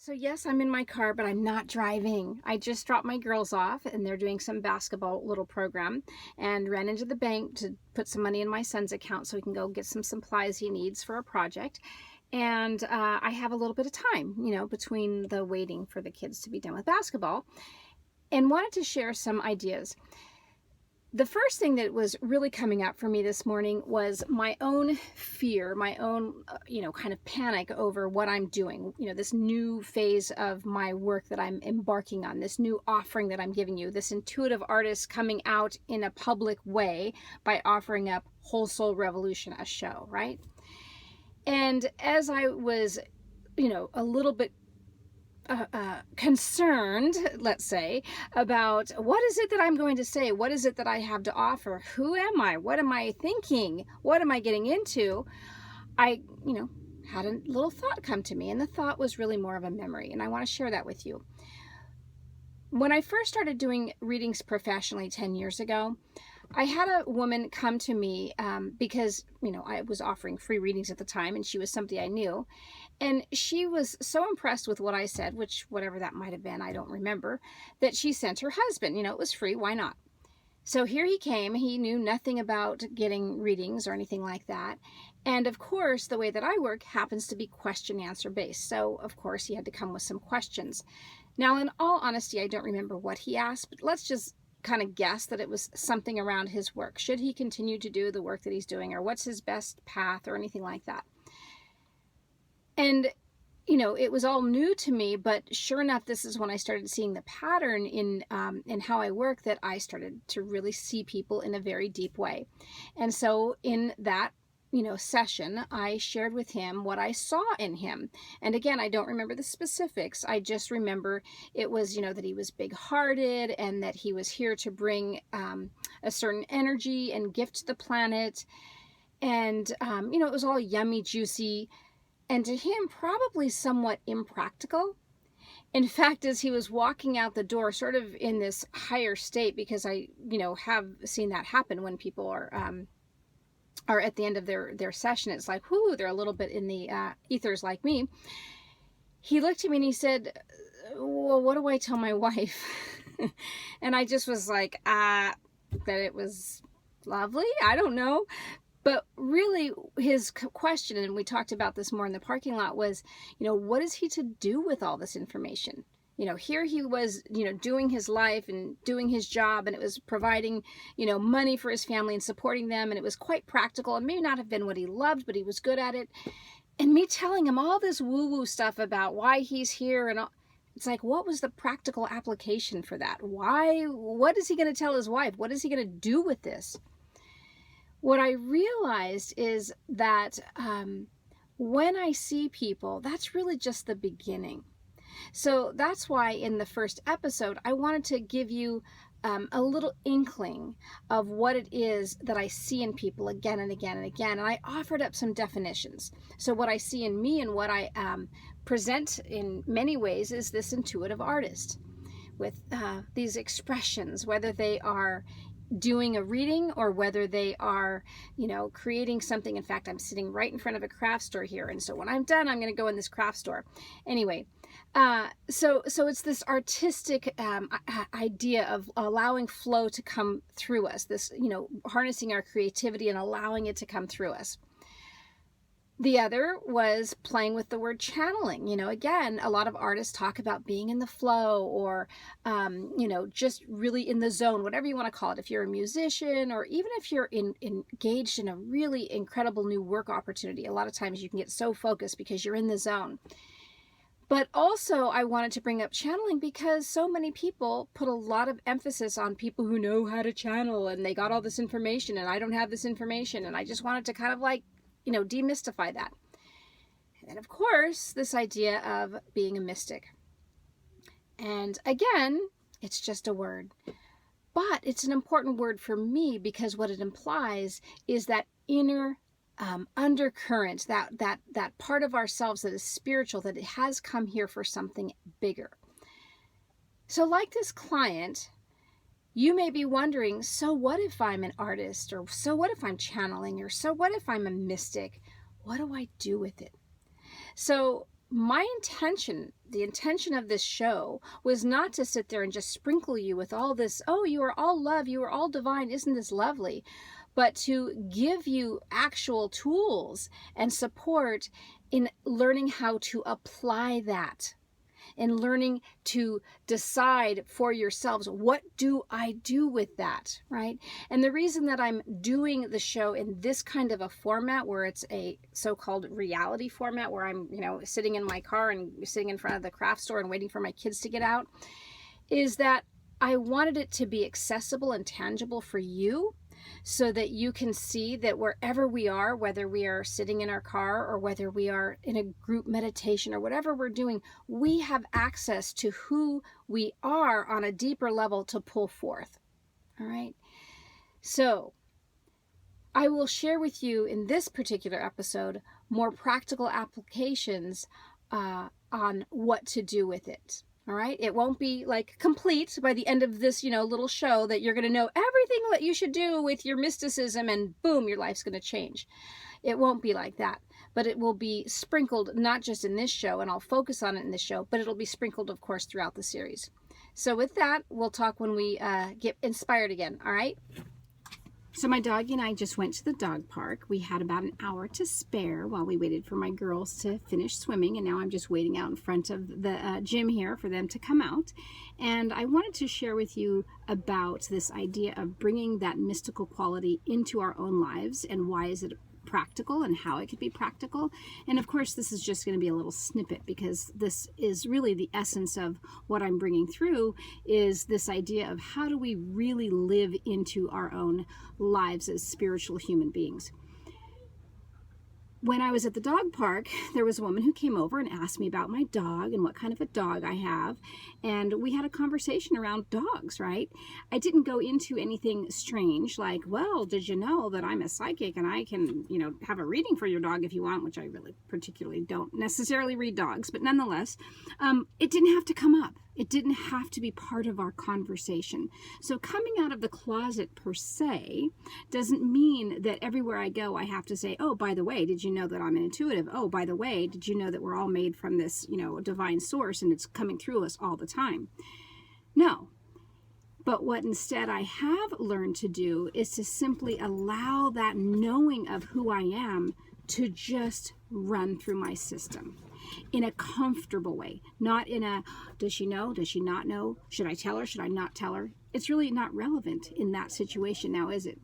So yes, I'm in my car, but I'm not driving. I just dropped my girls off and they're doing some basketball little program and ran into the bank to put some money in my son's account so he can go get some supplies he needs for a project. And I have a little bit of time, between the waiting for the kids to be done with basketball and wanted to share some ideas. The first thing that was really coming up for me this morning was my own fear, my own, kind of panic over what I'm doing, this new phase of my work that I'm embarking on, this new offering that I'm giving you, this intuitive artist coming out in a public way by offering up Whole Soul Revolution, a show, right? And as I was, a little bit concerned, let's say, about what is it that I'm going to say? What is it that I have to offer? Who am I? What am I thinking? What am I getting into? I, had a little thought come to me, and the thought was really more of a memory, and I want to share that with you. When I first started doing readings professionally 10 years ago, I had a woman come to me because, I was offering free readings at the time, and she was somebody I knew. And she was so impressed with what I said, which whatever that might have been, I don't remember, that she sent her husband. It was free. Why not? So here he came. He knew nothing about getting readings or anything like that. And of course, the way that I work happens to be question answer based. So of course, he had to come with some questions. Now, in all honesty, I don't remember what he asked, but let's just kind of guess that it was something around his work. Should he continue to do the work that he's doing, or what's his best path, or anything like that? And, it was all new to me, but sure enough, this is when I started seeing the pattern in how I work, that I started to really see people in a very deep way. And so in that, session, I shared with him what I saw in him. And again, I don't remember the specifics. I just remember it was, that he was big-hearted and that he was here to bring a certain energy and gift to the planet. And, it was all yummy, juicy, and to him, probably somewhat impractical. In fact, as he was walking out the door, sort of in this higher state, because I, have seen that happen when people are at the end of their session. It's like, whoo, they're a little bit in the ethers like me. He looked at me and he said, well, what do I tell my wife? And I just was like, that it was lovely. I don't know. But really, his question, and we talked about this more in the parking lot, was, what is he to do with all this information? Here he was, doing his life and doing his job, and it was providing, money for his family and supporting them. And it was quite practical, and may not have been what he loved, but he was good at it. And me telling him all this woo-woo stuff about why he's here and all, it's like, what was the practical application for that? What is he going to tell his wife? What is he going to do with this? What I realized is that when I see people, that's really just the beginning. So that's why in the first episode, I wanted to give you a little inkling of what it is that I see in people again and again and again. And I offered up some definitions. So what I see in me and what I present in many ways is this intuitive artist with these expressions, whether they are doing a reading or whether they are, creating something. In fact, I'm sitting right in front of a craft store here. And so when I'm done, I'm going to go in this craft store. Anyway, so it's this artistic idea of allowing flow to come through us, this, harnessing our creativity and allowing it to come through us. The other was playing with the word channeling. Again, a lot of artists talk about being in the flow or, just really in the zone, whatever you want to call it. If you're a musician or even if you're engaged in a really incredible new work opportunity, a lot of times you can get so focused because you're in the zone. But also I wanted to bring up channeling because so many people put a lot of emphasis on people who know how to channel and they got all this information and I don't have this information. And I just wanted to kind of demystify that. And then, of course, this idea of being a mystic. And again, it's just a word. But it's an important word for me because what it implies is that inner undercurrent, that part of ourselves that is spiritual, that it has come here for something bigger. So like this client, you may be wondering, so what if I'm an artist? Or so what if I'm channeling? Or so what if I'm a mystic? What do I do with it? So my intention, the intention of this show, was not to sit there and just sprinkle you with all this, oh, you are all love, you are all divine, isn't this lovely? But to give you actual tools and support in learning how to apply that, and learning to decide for yourselves, what do I do with that, right? And the reason that I'm doing the show in this kind of a format, where it's a so-called reality format, where I'm, sitting in my car and sitting in front of the craft store and waiting for my kids to get out, is that I wanted it to be accessible and tangible for you, so that you can see that wherever we are, whether we are sitting in our car or whether we are in a group meditation or whatever we're doing, we have access to who we are on a deeper level to pull forth. All right. So I will share with you in this particular episode more practical applications on what to do with it. All right. It won't be like complete by the end of this, little show that you're going to know everything that you should do with your mysticism and boom, your life's going to change. It won't be like that, but it will be sprinkled not just in this show, and I'll focus on it in this show, but it'll be sprinkled, of course, throughout the series. So with that, we'll talk when we get inspired again. All right. So my doggy and I just went to the dog park. We had about an hour to spare while we waited for my girls to finish swimming, and now I'm just waiting out in front of the gym here for them to come out. And I wanted to share with you about this idea of bringing that mystical quality into our own lives, and why is it practical and how it could be practical. And of course, this is just going to be a little snippet, because this is really the essence of what I'm bringing through, is this idea of how do we really live into our own lives as spiritual human beings. When I was at the dog park, there was a woman who came over and asked me about my dog and what kind of a dog I have. And we had a conversation around dogs, right? I didn't go into anything strange like, well, did you know that I'm a psychic and I can, have a reading for your dog if you want, which I really particularly don't necessarily read dogs. But nonetheless, it didn't have to come up. It didn't have to be part of our conversation. So coming out of the closet per se doesn't mean that everywhere I go I have to say, oh, by the way, did you know that I'm an intuitive? Oh, by the way, did you know that we're all made from this, divine source and it's coming through us all the time? No. But what instead I have learned to do is to simply allow that knowing of who I am to just run through my system in a comfortable way, not in a, does she know? Does she not know? Should I tell her? Should I not tell her? It's really not relevant in that situation now, is it?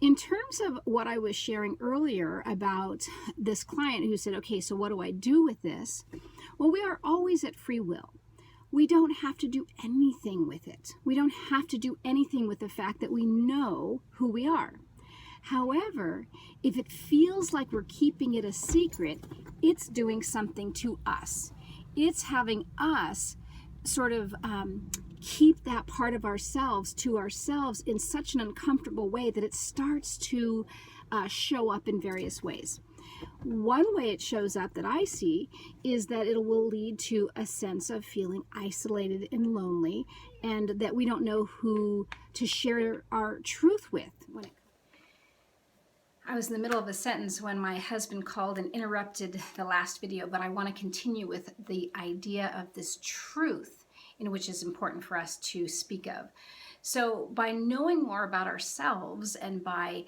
In terms of what I was sharing earlier about this client who said, okay, so what do I do with this? Well, we are always at free will. We don't have to do anything with it. We don't have to do anything with the fact that we know who we are. However, if it feels like we're keeping it a secret, it's doing something to us. It's having us sort of keep that part of ourselves to ourselves in such an uncomfortable way that it starts to show up in various ways. One way it shows up that I see is that it will lead to a sense of feeling isolated and lonely, and that we don't know who to share our truth with. I was in the middle of a sentence when my husband called and interrupted the last video, but I want to continue with the idea of this truth, in which is important for us to speak of. So by knowing more about ourselves and by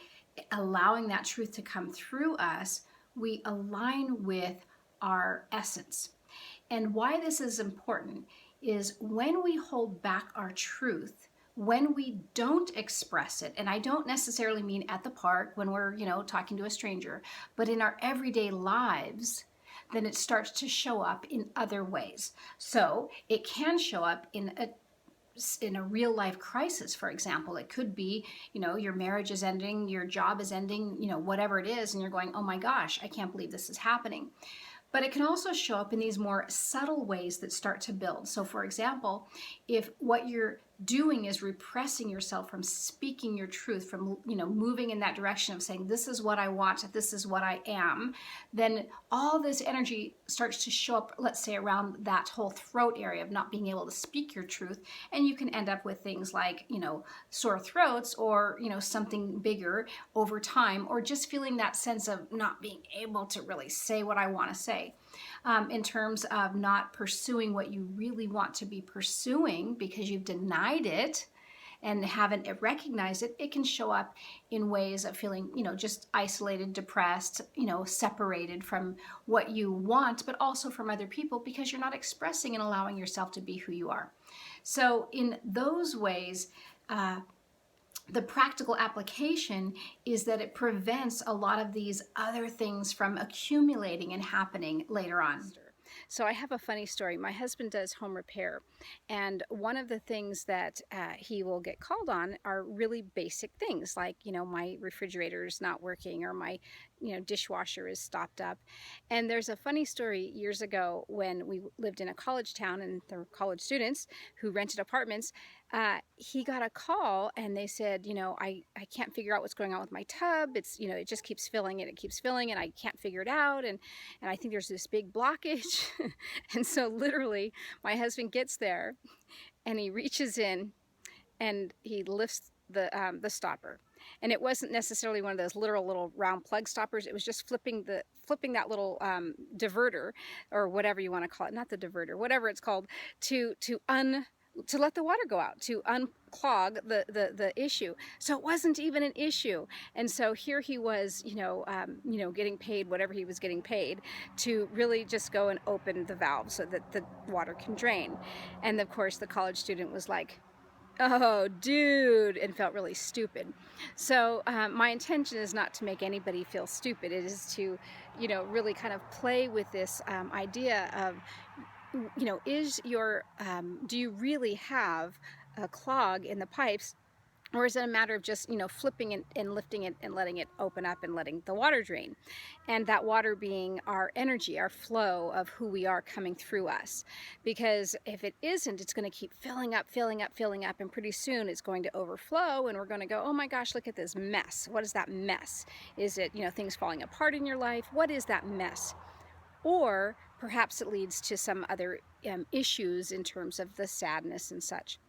allowing that truth to come through us, we align with our essence. And why this is important is when we hold back our truth, when we don't express it, and I don't necessarily mean at the park when we're, talking to a stranger, but in our everyday lives, then it starts to show up in other ways. So it can show up in a real life crisis, for example. It could be, your marriage is ending, your job is ending, whatever it is, and you're going, oh my gosh, I can't believe this is happening. But it can also show up in these more subtle ways that start to build. So for example, if what you're doing is repressing yourself from speaking your truth, from moving in that direction of saying, this is what I want, this is what I am, then all this energy starts to show up, let's say around that whole throat area of not being able to speak your truth. And you can end up with things like sore throats, or something bigger over time, or just feeling that sense of not being able to really say what I want to say. In terms of not pursuing what you really want to be pursuing because you've denied it and haven't recognized it, it can show up in ways of feeling, just isolated, depressed, separated from what you want, but also from other people because you're not expressing and allowing yourself to be who you are. So in those ways, the practical application is that it prevents a lot of these other things from accumulating and happening later on. So I have a funny story. My husband does home repair, and one of the things that he will get called on are really basic things like, my refrigerator is not working, or my, dishwasher is stopped up. And there's a funny story years ago when we lived in a college town and there were college students who rented apartments. He got a call and they said, I can't figure out what's going on with my tub. It's, it just keeps filling and it keeps filling and I can't figure it out. And I think there's this big blockage. And so literally my husband gets there and he reaches in and he lifts the stopper. And it wasn't necessarily one of those literal little round plug stoppers. It was just flipping that little diverter, or whatever you want to call it, not the diverter, whatever it's called, to let the water go out, to unclog the issue. So it wasn't even an issue. And so here he was, getting paid whatever he was getting paid to really just go and open the valve so that the water can drain. And of course the college student was like, oh dude, and felt really stupid. So my intention is not to make anybody feel stupid. It is to really kind of play with this idea of, do you really have a clog in the pipes, or is it a matter of just flipping it and lifting it and letting it open up and letting the water drain? And that water being our energy, our flow of who we are coming through us. Because if it isn't, it's going to keep filling up, and pretty soon it's going to overflow and we're going to go, oh my gosh, look at this mess. What is that mess? Is it things falling apart in your life? What is that mess? Or perhaps it leads to some other issues in terms of the sadness and such.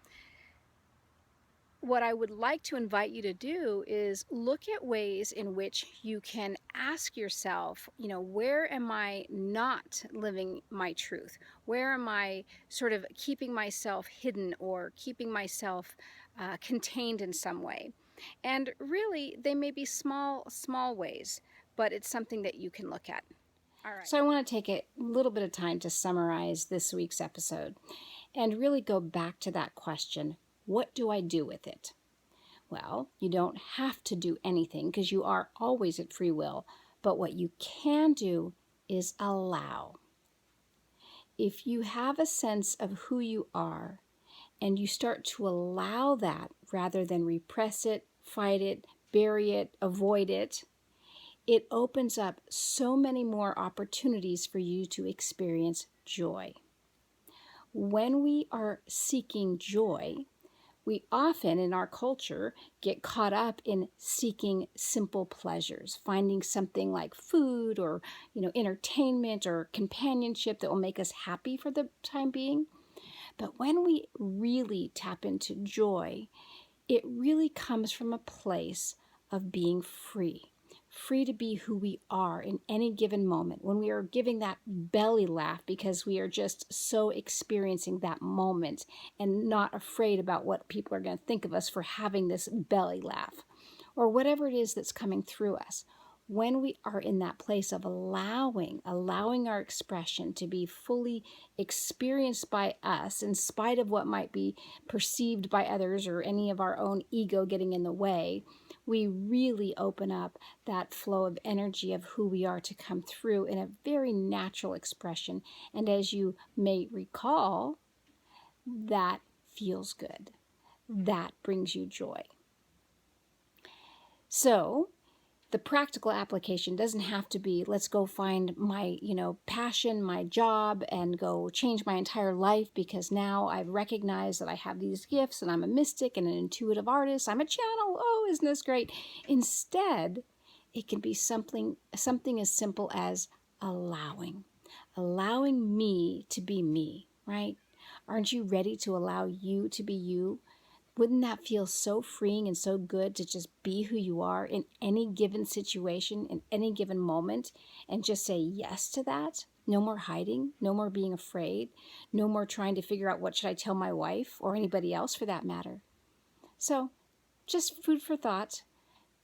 What I would like to invite you to do is look at ways in which you can ask yourself, where am I not living my truth? Where am I sort of keeping myself hidden or keeping myself contained in some way? And really, they may be small ways, but it's something that you can look at. All right. So I want to take a little bit of time to summarize this week's episode and really go back to that question. What do I do with it? Well, you don't have to do anything because you are always at free will. But what you can do is allow. If you have a sense of who you are and you start to allow that rather than repress it, fight it, bury it, avoid it, it opens up so many more opportunities for you to experience joy. When we are seeking joy, we often in our culture get caught up in seeking simple pleasures, finding something like food or entertainment or companionship that will make us happy for the time being. But when we really tap into joy, it really comes from a place of being free to be who we are in any given moment, when we are giving that belly laugh because we are just so experiencing that moment and not afraid about what people are going to think of us for having this belly laugh, or whatever it is that's coming through us. When we are in that place of allowing our expression to be fully experienced by us in spite of what might be perceived by others or any of our own ego getting in the way, we really open up that flow of energy of who we are to come through in a very natural expression. And as you may recall, that feels good. That brings you joy. So the practical application doesn't have to be, let's go find my, passion, my job, and go change my entire life because now I've recognized that I have these gifts and I'm a mystic and an intuitive artist. I'm a channel. Oh, isn't this great? Instead, it can be something as simple as allowing me to be me, right? Aren't you ready to allow you to be you? Wouldn't that feel so freeing and so good to just be who you are in any given situation, in any given moment, and just say yes to that? No more hiding, no more being afraid, no more trying to figure out what should I tell my wife or anybody else for that matter. So, just food for thought.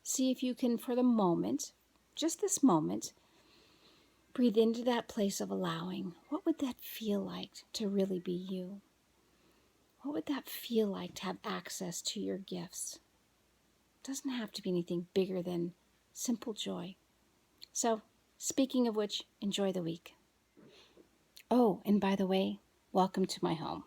See if you can, for the moment, just this moment, breathe into that place of allowing. What would that feel like to really be you? What would that feel like to have access to your gifts? It doesn't have to be anything bigger than simple joy. So, speaking of which, enjoy the week. Oh, and by the way, welcome to my home.